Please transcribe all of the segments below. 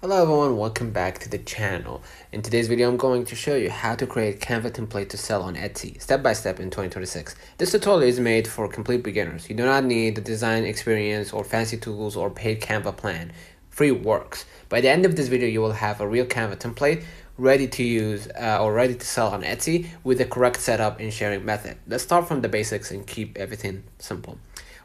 Hello everyone, welcome back to the channel. In today's video, I'm going to show you how to create Canva template to sell on Etsy, step by step in 2026. This tutorial is made for complete beginners. You do not need the design experience or fancy tools or paid Canva plan. Free works. By the end of this video, you will have a real Canva template ready to use or ready to sell on Etsy with the correct setup and sharing method. Let's start from the basics and keep everything simple.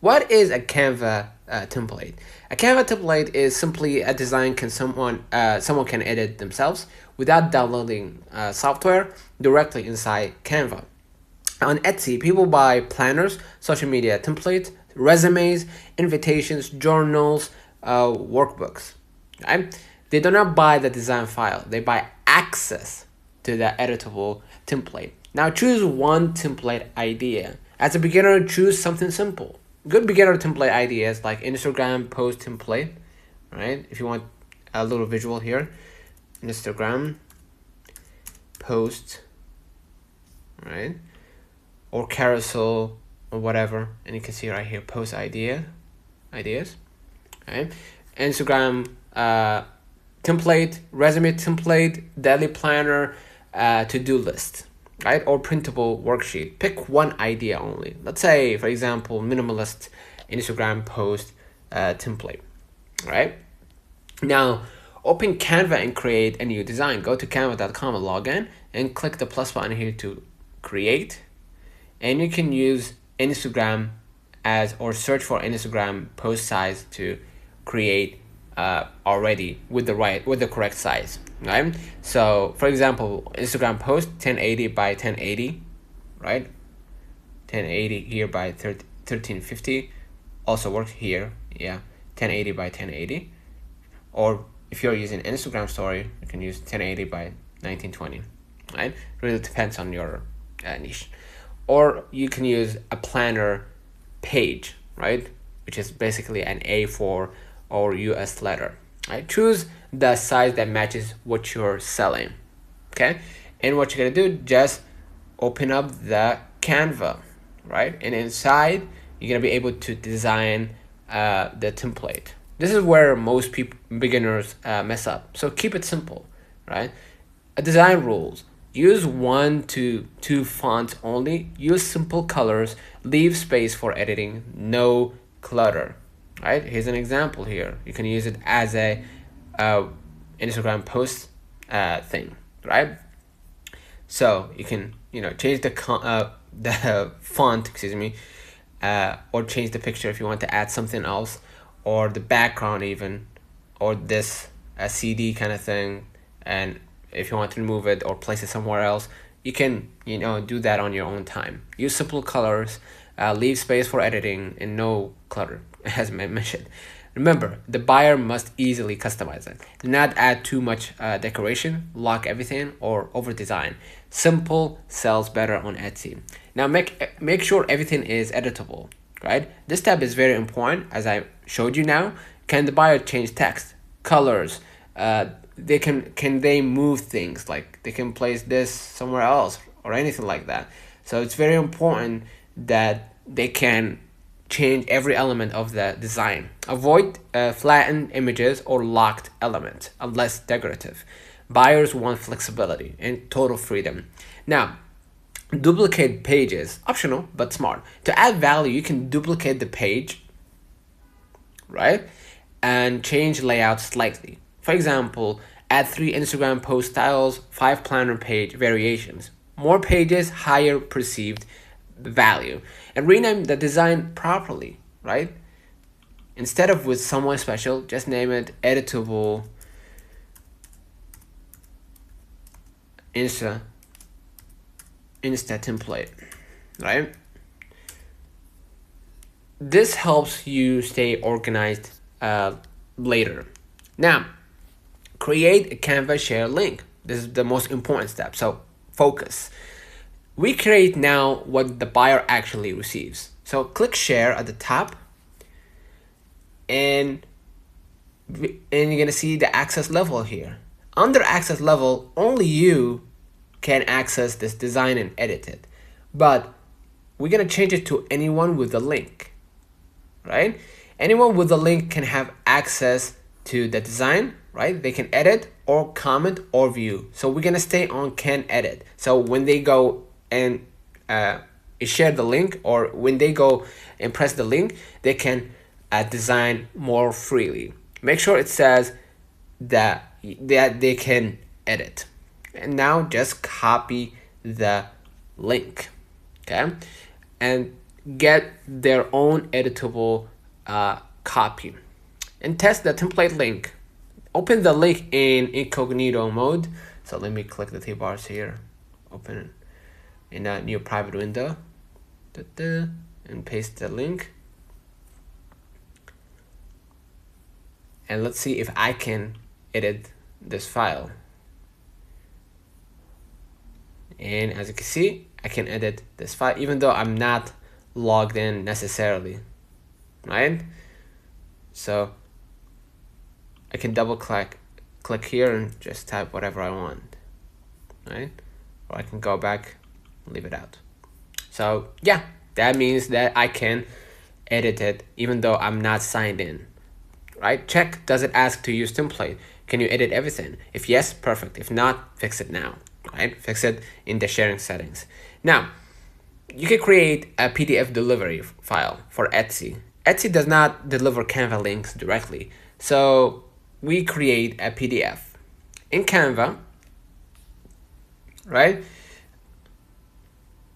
What is a Canva template? A Canva template is simply a design someone can edit themselves without downloading software directly inside Canva. On Etsy, people buy planners, social media templates, resumes, invitations, journals, workbooks. Right? They do not buy the design file. They buy access to the editable template. Now choose one template idea. As a beginner, choose something simple. Good beginner template ideas like Instagram post template, right? If you want a little visual here, Instagram post, right? Or carousel or whatever. And you can see right here, post ideas, right? Instagram template, resume template, daily planner, to-do list. Right, or printable worksheet. Pick one idea only. Let's say, for example, minimalist Instagram post template. Right now, open Canva and create a new design. Go to canva.com and log in and click the plus button here to create, and you can use Instagram or search for Instagram post size to create already with the correct size. Right, so for example, Instagram post 1080 by 1080, right? 1080 here by 1350 also works here. Yeah, 1080 by 1080. Or if you're using Instagram story, you can use 1080 by 1920. Right, really depends on your niche. Or you can use a planner page, right, which is basically an A4 or US letter. Right, choose the size that matches what you're selling. Okay, and what you're gonna do, just open up the Canva, right, and inside you're gonna be able to design the template. This is where most beginners mess up, so keep it simple. Right, design rules: use 1 to 2 fonts only, use simple colors, leave space for editing, no clutter. Right, here's an example here. You can use it as a Instagram post thing, right? So you can change the font, excuse me, or change the picture if you want to add something else, or the background even, or this a CD kind of thing. And if you want to remove it or place it somewhere else, you can do that on your own time. Use simple colors, leave space for editing, and no clutter, as I mentioned. Remember, the buyer must easily customize it. Do not add too much decoration, lock everything, or over design. Simple sells better on Etsy. Now make sure everything is editable, right? This step is very important, as I showed you now. Can the buyer change text, colors? Can they move things, like they can place this somewhere else or anything like that. So it's very important that they can change every element of the design. Avoid flattened images or locked elements unless decorative. Buyers want flexibility and total freedom. Now, duplicate pages, optional but smart. To add value, you can duplicate the page, right, and change layout slightly. For example, add 3 Instagram post styles, 5 planner page variations. More pages, higher perceived value. And rename the design properly, right? Instead of with someone special, just name it editable Insta template, right? This helps you stay organized later. Now, create a Canva share link. This is the most important step, so focus. We create now what the buyer actually receives. So click share at the top, and you're gonna see the access level here. Under access level, only you can access this design and edit it. But we're gonna change it to anyone with the link, right? Anyone with the link can have access to the design, right? They can edit or comment or view. So we're gonna stay on can edit. So when they go and share the link, or when they go and press the link, they can design more freely. Make sure it says that they can edit. And now just copy the link, okay? And get their own editable copy. And test the template link. Open the link in incognito mode. So let me click the three bars here. Open it in a new private window. And paste the link. And let's see if I can edit this file. And as you can see, I can edit this file even though I'm not logged in necessarily, right? So I can double click here and just type whatever I want, right? Or I can go back and leave it out. So yeah, that means that I can edit it even though I'm not signed in, right? Check, does it ask to use template? Can you edit everything? If yes, perfect. If not, fix it now, right? Fix it in the sharing settings. Now, you can create a PDF delivery file for Etsy. Etsy does not deliver Canva links directly. So we create a PDF in Canva, right?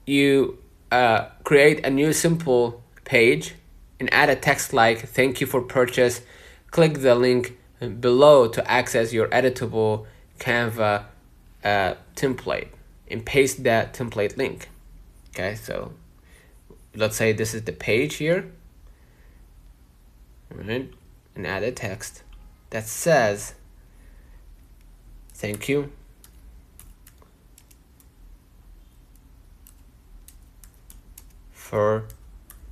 You create a new simple page and add a text like "Thank you for purchase." Click the link below to access your editable Canva template and paste that template link. Okay, so let's say this is the page here, right? And add a text that says "Thank you for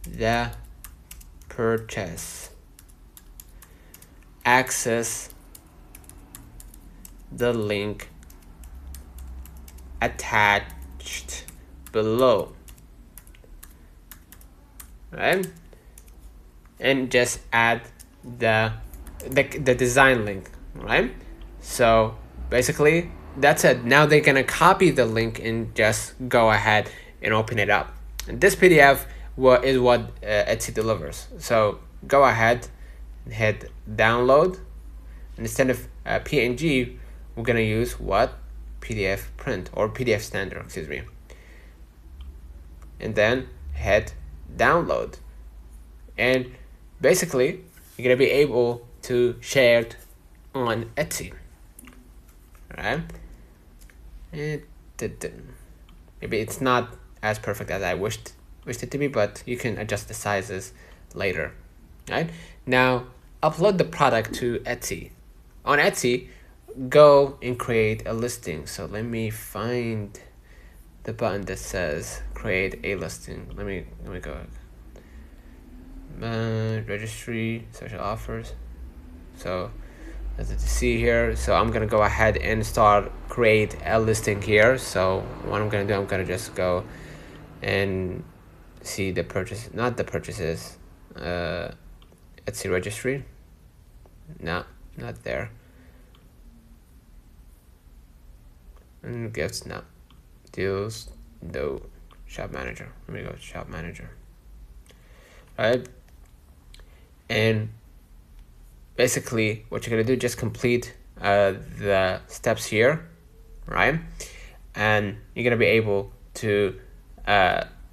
the purchase. Access the link attached below," right? And just add the design link, right? So basically that's it. Now they're gonna copy the link and just go ahead and open it up. And this PDF is what Etsy delivers. So go ahead and hit download. And instead of PNG, we're gonna use what? PDF print, or PDF standard, excuse me. And then hit download. And basically, you're gonna be able to share it on Etsy, right? Maybe it's not as perfect as I wished it to be, but you can adjust the sizes later, right? Now, upload the product to Etsy. On Etsy, go and create a listing. So let me find the button that says create a listing. Let me go. Registry, social offers. So as you see here, so I'm gonna go ahead and start create a listing here. So what I'm gonna do, I'm gonna just go and see the purchase, not the purchases, Etsy registry. No, not there. And gifts, no. Deals, no. Shop manager. Let me go to shop manager. Right. And basically what you're gonna do, just complete the steps here, right? And you're gonna be able to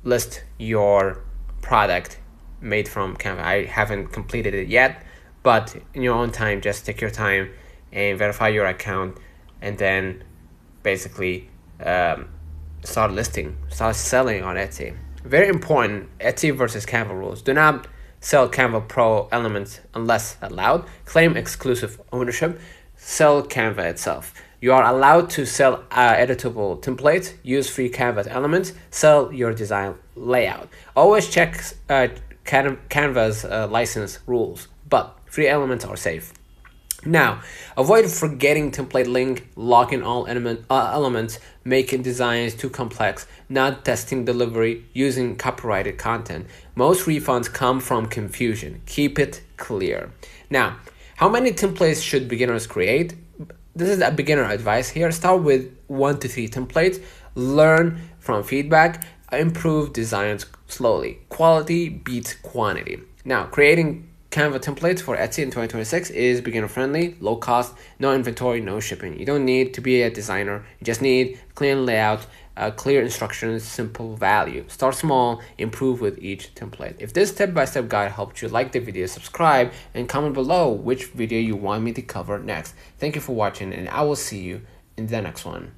list your product made from Canva. I haven't completed it yet, but in your own time, just take your time and verify your account, and then basically start selling on Etsy. Very important, Etsy versus Canva rules. Do not sell Canva Pro elements unless allowed. Claim exclusive ownership. Sell Canva itself. You are allowed to sell editable templates, use free Canva elements, sell your design layout. Always check Canva's license rules, but free elements are safe. Now, avoid forgetting template link, locking all elements, making designs too complex, not testing delivery, using copyrighted content. Most refunds come from confusion. Keep it clear. Now, How many templates should beginners create? This is a beginner advice here. Start with 1 to 3 templates, learn from feedback, improve designs slowly. Quality beats quantity. Now, creating Canva templates for Etsy in 2026 is beginner friendly, low cost, no inventory, no shipping. You don't need to be a designer. You just need clean layout, clear instructions, simple value. Start small, improve with each template. If this step-by-step guide helped you, like the video, subscribe, and comment below which video you want me to cover next. Thank you for watching, and I will see you in the next one.